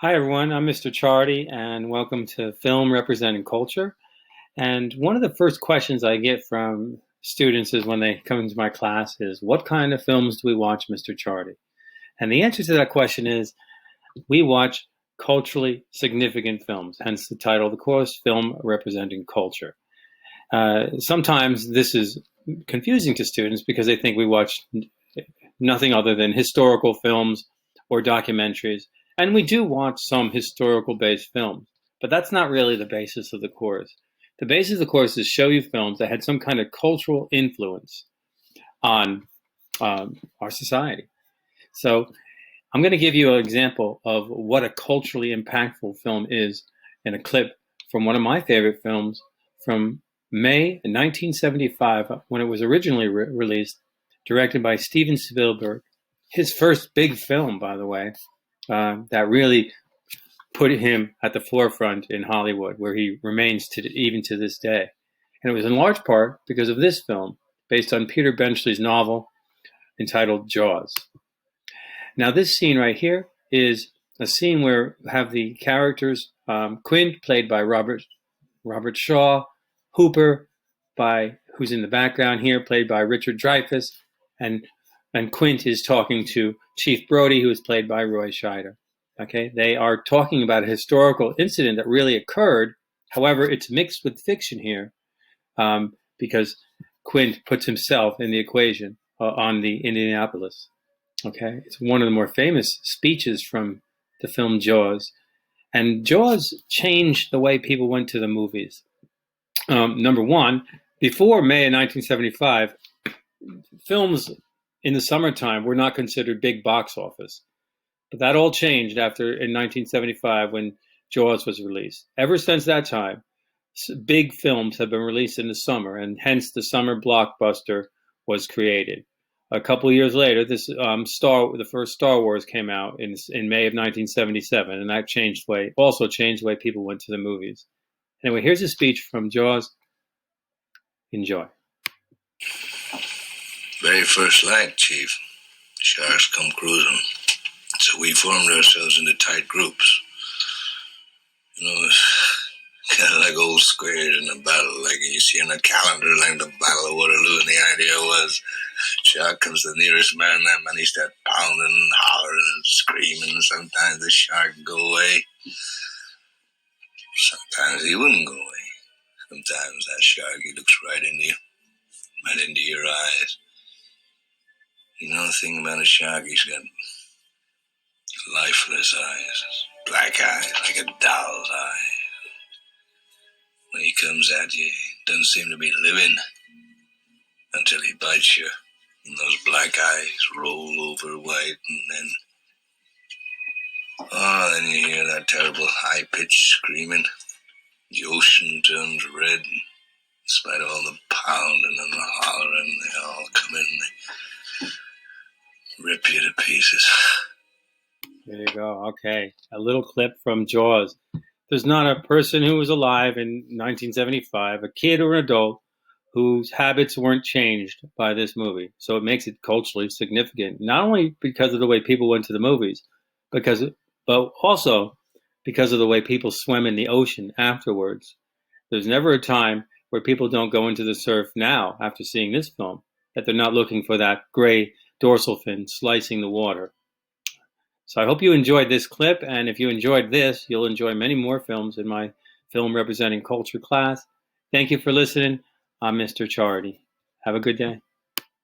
Hi, everyone. I'm Mr. Ciardi, and welcome to Film Representing Culture. And one of the first questions I get from students is when they come into my class is, what kind of films do we watch, Mr. Ciardi? And the answer to that question is, we watch culturally significant films, hence the title of the course, Film Representing Culture. Sometimes this is confusing to students because they think we watch nothing other than historical films or documentaries. And we do watch some historical based films, but that's not really the basis of the course. The basis of the course is show you films that had some kind of cultural influence on our society. So I'm going to give you an example of what a culturally impactful film is in a clip from one of my favorite films from May 1975, when it was originally released, directed by Steven Spielberg. His first big film, by the way, that really put him at the forefront in Hollywood, where he remains even to this day. And it was in large part because of this film, based on Peter Benchley's novel entitled Jaws. Now, this scene right here is a scene where we have the characters, Quint, played by Robert Shaw, Hooper, who's in the background here, played by Richard Dreyfuss, and Quint is talking to Chief Brody, who is played by Roy Scheider. Okay, they are talking about a historical incident that really occurred. However, it's mixed with fiction here because Quint puts himself in the equation on the Indianapolis. Okay, it's one of the more famous speeches from the film Jaws. And Jaws changed the way people went to the movies. Number one, before May of 1975, films in the summertime were not considered big box office. But that all changed in 1975 when Jaws was released. Ever since that time, big films have been released in the summer, and hence the summer blockbuster was created. A couple of years later, the first Star Wars came out in May of 1977, and that also changed the way people went to the movies. Anyway, here's a speech from Jaws. Enjoy. Very first light, Chief. Sharks come cruising. So we formed ourselves into tight groups. It's kind of like old squares in a battle, like you see on a calendar, like the Battle of Waterloo, and the idea was, shark comes the nearest man, that man he start pounding and hollering and screaming. Sometimes the shark would go away. Sometimes he wouldn't go away. Sometimes that shark, he looks right into you, right into your eyes. The thing about a shark, he's got lifeless eyes, black eyes, like a doll's eyes. When he comes at you, he doesn't seem to be living until he bites you. And those black eyes roll over white, and then you hear that terrible high-pitched screaming. The ocean turns red, and in spite of all the pounding and the hollering, they all come in, they rip you to pieces. There you go. Okay. A little clip from Jaws. There's not a person who was alive in 1975, a kid or an adult, whose habits weren't changed by this movie. So it makes it culturally significant, not only because of the way people went to the movies, but also because of the way people swim in the ocean afterwards. There's never a time where people don't go into the surf now after seeing this film that they're not looking for that gray dorsal fin slicing the water. So I hope you enjoyed this clip, and if you enjoyed this, you'll enjoy many more films in my Film Representing Culture class. Thank you for listening. I'm Mr. Ciardi. Have a good day.